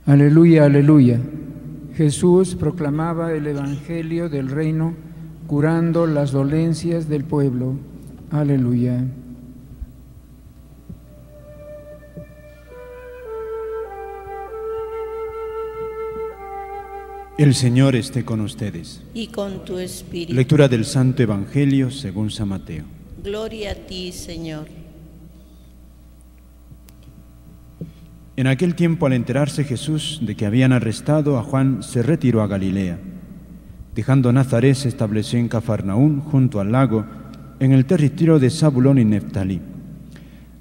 Aleluya, aleluya. Jesús proclamaba el Evangelio del reino, curando las dolencias del pueblo. Aleluya. El Señor esté con ustedes. Y con tu espíritu. Lectura del Santo Evangelio según San Mateo. Gloria a ti, Señor. En aquel tiempo, al enterarse Jesús de que habían arrestado a Juan, se retiró a Galilea. Dejando Nazaret, se estableció en Cafarnaún, junto al lago, en el territorio de Zabulón y Neftalí.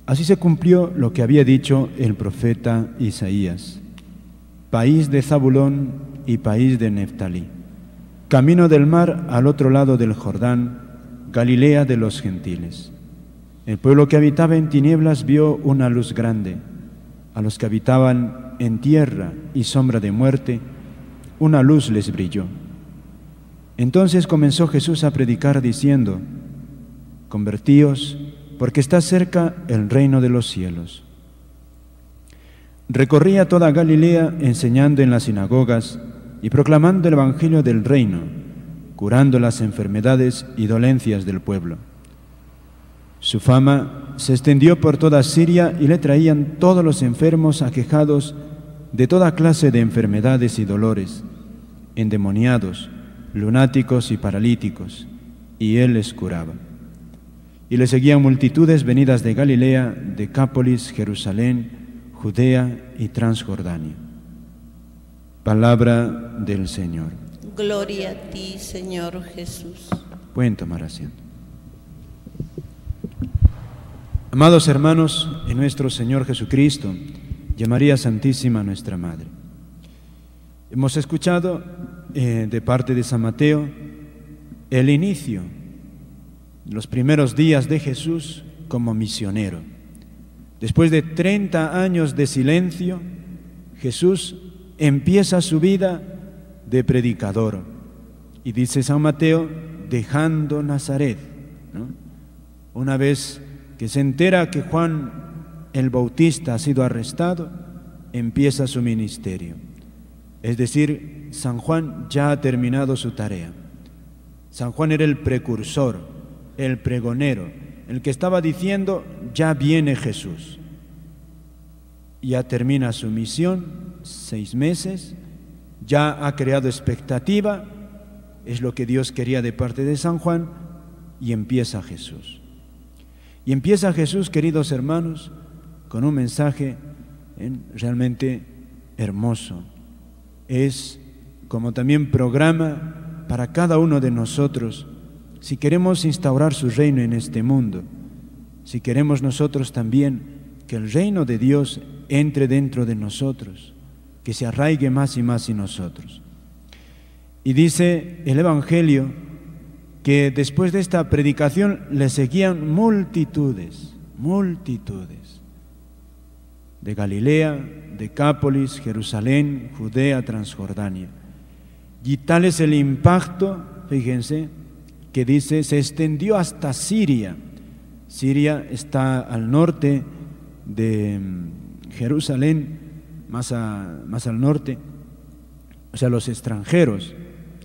Así se cumplió lo que había dicho el profeta Isaías: país de Zabulón y país de Neftalí, camino del mar al otro lado del Jordán, Galilea de los gentiles. El pueblo que habitaba en tinieblas vio una luz grande. A los que habitaban en tierra y sombra de muerte, una luz les brilló. Entonces comenzó Jesús a predicar diciendo: convertíos, porque está cerca el reino de los cielos. Recorría toda Galilea enseñando en las sinagogas y proclamando el evangelio del reino, curando las enfermedades y dolencias del pueblo. Su fama se extendió por toda Siria y le traían todos los enfermos aquejados de toda clase de enfermedades y dolores, endemoniados, lunáticos y paralíticos, y él les curaba. Y le seguían multitudes venidas de Galilea, Decápolis, Jerusalén, Judea y Transjordania. Palabra del Señor. Gloria a ti, Señor Jesús. Pueden tomar asiento. Amados hermanos, en nuestro Señor Jesucristo y a María Santísima, nuestra Madre, hemos escuchado de parte de San Mateo el inicio, los primeros días de Jesús como misionero. Después de 30 años de silencio, Jesús empieza su vida de predicador. Y dice San Mateo, dejando Nazaret, ¿no? Una vez que se entera que Juan el Bautista ha sido arrestado, empieza su ministerio. Es decir, San Juan ya ha terminado su tarea. San Juan era el precursor, el pregonero, el que estaba diciendo, ya viene Jesús. Ya termina su misión, 6 meses, ya ha creado expectativa, es lo que Dios quería de parte de San Juan, y empieza Jesús. Y empieza Jesús, queridos hermanos, con un mensaje realmente hermoso. Es como también programa para cada uno de nosotros, si queremos instaurar su reino en este mundo, si queremos nosotros también que el reino de Dios entre dentro de nosotros, que se arraigue más y más en nosotros. Y dice el Evangelio que después de esta predicación le seguían multitudes de Galilea, Decápolis, Jerusalén, Judea, Transjordania. Y tal es el impacto, fíjense, que dice, se extendió hasta Siria. Siria está al norte de Jerusalén, más al norte. O sea, los extranjeros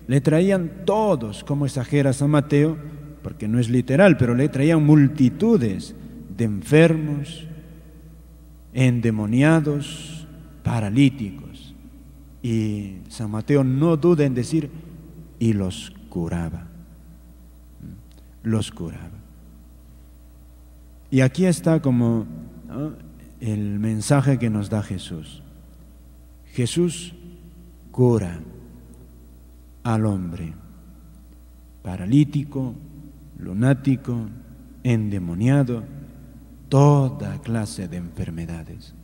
le traían todos, como exagera San Mateo, porque no es literal, pero le traían multitudes de enfermos, endemoniados, paralíticos. Y San Mateo no duda en decir, y los curaba. Los curaba. Y aquí está como, ¿no?, el mensaje que nos da Jesús. Jesús cura al hombre, paralítico, lunático, endemoniado, toda clase de enfermedades.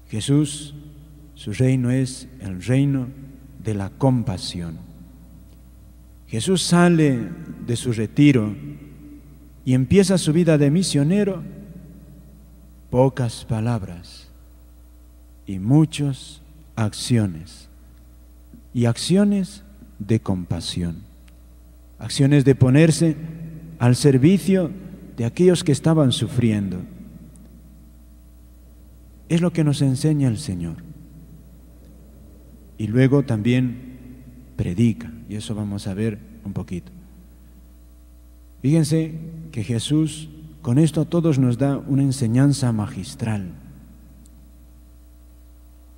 Jesús, su reino es el reino de la compasión. Jesús sale de su retiro y empieza su vida de misionero, pocas palabras y muchas acciones, y acciones de compasión, acciones de ponerse al servicio de aquellos que estaban sufriendo. Es lo que nos enseña el Señor. y luego también predica, y eso vamos a ver un poquito. Fíjense que Jesús con esto a todos nos da una enseñanza magistral.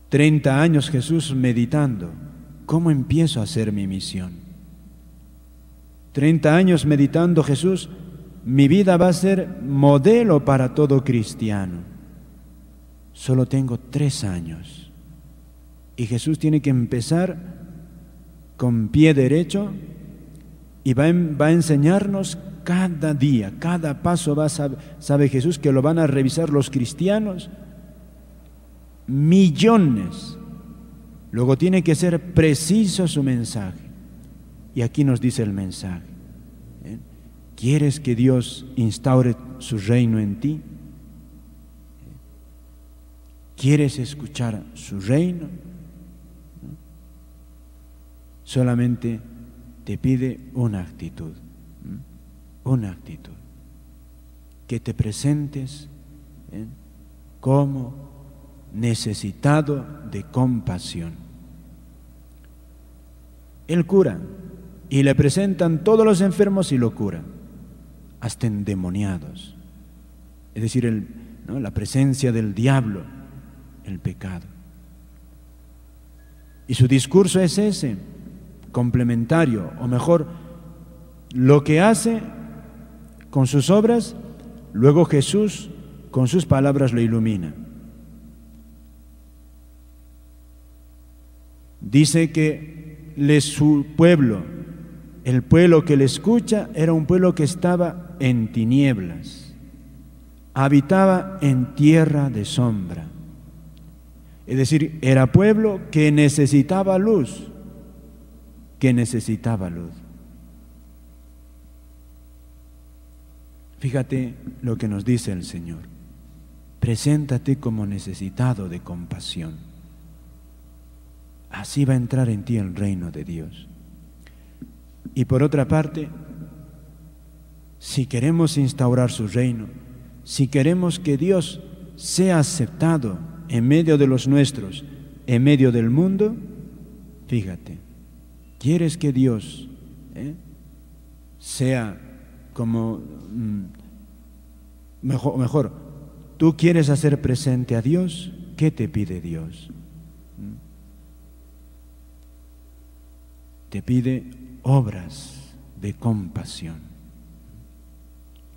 30 años Jesús meditando, ¿cómo empiezo a hacer mi misión? 30 años meditando Jesús, mi vida va a ser modelo para todo cristiano. Solo tengo 3 años. Y Jesús tiene que empezar con pie derecho y va a enseñarnos cada día, cada paso sabe Jesús que lo van a revisar los cristianos, millones. Luego tiene que ser preciso su mensaje. Y aquí nos dice el mensaje. ¿Quieres que Dios instaure su reino en ti? ¿Quieres escuchar su reino? Solamente te pide una actitud, que te presentes como necesitado de compasión. Él cura y le presentan todos los enfermos y lo cura, hasta endemoniados, es decir, la presencia del diablo, el pecado. Y su discurso es ese, complementario, o mejor, lo que hace con sus obras, luego Jesús con sus palabras lo ilumina. Dice que su pueblo, el pueblo que le escucha, era un pueblo que estaba en tinieblas, habitaba en tierra de sombra. Es decir, era pueblo que necesitaba luz, Fíjate lo que nos dice el Señor. Preséntate como necesitado de compasión. Así va a entrar en ti el reino de Dios. Y por otra parte, si queremos instaurar su reino, si queremos que Dios sea aceptado en medio de los nuestros, en medio del mundo, fíjate, ¿quieres que Dios sea como, mejor, tú quieres hacer presente a Dios? ¿Qué te pide Dios? Te pide obras de compasión,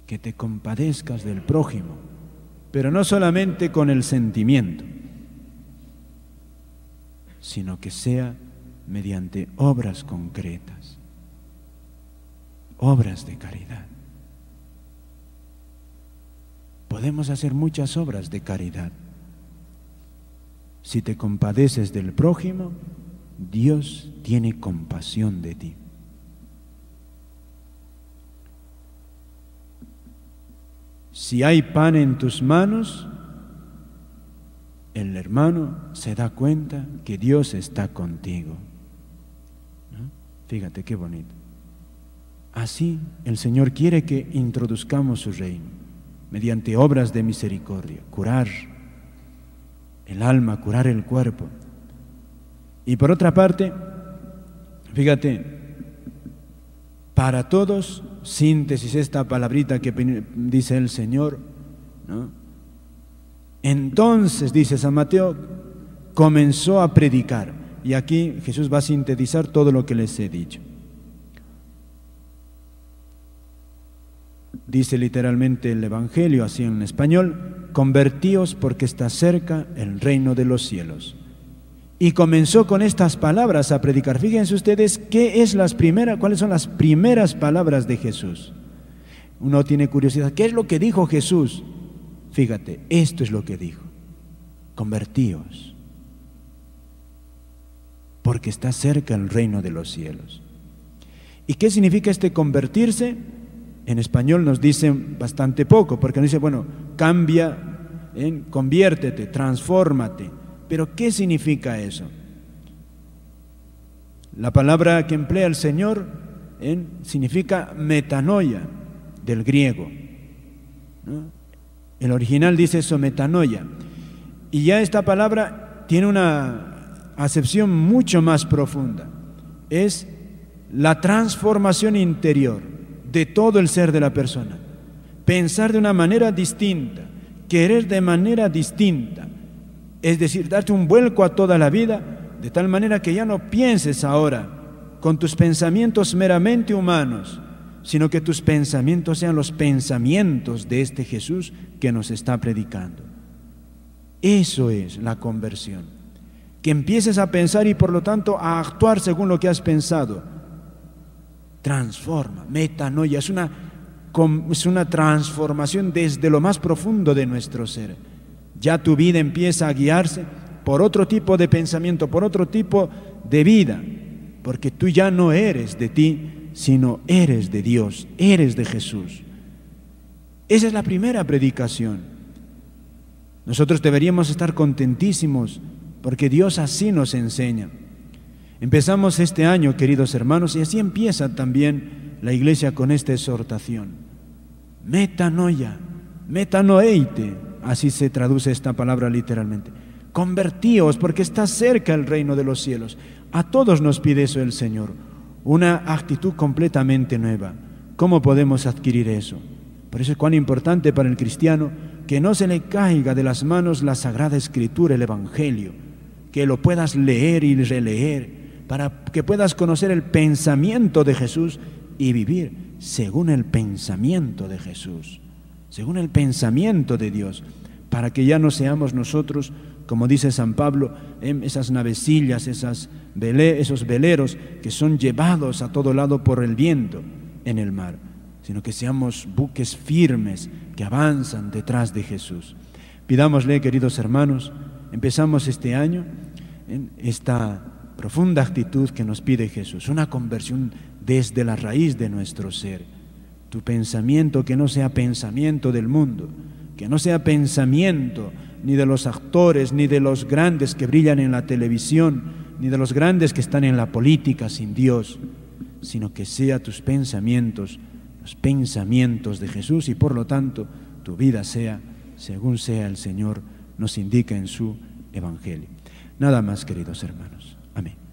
que te compadezcas del prójimo, pero no solamente con el sentimiento, sino que sea mediante obras concretas, obras de caridad. Podemos hacer muchas obras de caridad. Si te compadeces del prójimo, Dios tiene compasión de ti. Si hay pan en tus manos, el hermano se da cuenta que Dios está contigo, ¿no? Fíjate qué bonito. Así el Señor quiere que introduzcamos su reino, mediante obras de misericordia, curar el alma, curar el cuerpo. Y por otra parte, fíjate, para todos, síntesis, esta palabrita que dice el Señor, ¿no? Entonces, dice San Mateo, comenzó a predicar. Y aquí Jesús va a sintetizar todo lo que les he dicho. Dice literalmente el Evangelio, así en español: convertíos porque está cerca el reino de los cielos. Y comenzó con estas palabras a predicar. Fíjense ustedes cuáles son las primeras palabras de Jesús. Uno tiene curiosidad, ¿qué es lo que dijo Jesús? Fíjate, esto es lo que dijo: convertíos, porque está cerca el reino de los cielos. ¿Y qué significa este convertirse? En español nos dicen bastante poco, porque nos dice, bueno, cambia, conviértete, transfórmate. Pero ¿qué significa eso? La palabra que emplea el Señor significa metanoia, del griego, ¿no? El original dice eso, metanoia. Y ya esta palabra tiene acepción mucho más profunda. Es la transformación interior de todo el ser de la persona. Pensar de una manera distinta, querer de manera distinta. Es decir, darte un vuelco a toda la vida, de tal manera que ya no pienses ahora con tus pensamientos meramente humanos, sino que tus pensamientos sean los pensamientos de este Jesús que nos está predicando. Eso es la conversión. Que empieces a pensar y por lo tanto a actuar según lo que has pensado. Transforma, metanoia, es una transformación desde lo más profundo de nuestro ser. Ya tu vida empieza a guiarse por otro tipo de pensamiento, por otro tipo de vida, porque tú ya no eres de ti, sino eres de Dios, eres de Jesús. Esa es la primera predicación. Nosotros deberíamos estar contentísimos porque Dios así nos enseña. Empezamos este año, queridos hermanos, y así empieza también la iglesia con esta exhortación. Metanoia, metanoeite, así se traduce esta palabra literalmente. Convertíos porque está cerca el reino de los cielos. A todos nos pide eso el Señor, una actitud completamente nueva. ¿Cómo podemos adquirir eso? Por eso es cuán importante para el cristiano que no se le caiga de las manos la Sagrada Escritura, el Evangelio, que lo puedas leer y releer, para que puedas conocer el pensamiento de Jesús y vivir según el pensamiento de Jesús, según el pensamiento de Dios, para que ya no seamos nosotros, como dice San Pablo, esas navecillas, esos veleros que son llevados a todo lado por el viento en el mar, sino que seamos buques firmes que avanzan detrás de Jesús. Pidámosle, queridos hermanos, empezamos este año en esta profunda actitud que nos pide Jesús, una conversión desde la raíz de nuestro ser. Tu pensamiento que no sea pensamiento del mundo, que no sea pensamiento ni de los actores, ni de los grandes que brillan en la televisión, ni de los grandes que están en la política sin Dios, sino que sea tus pensamientos, los pensamientos de Jesús, y por lo tanto tu vida sea según sea el Señor nos indica en su Evangelio. Nada más, queridos hermanos. Amén.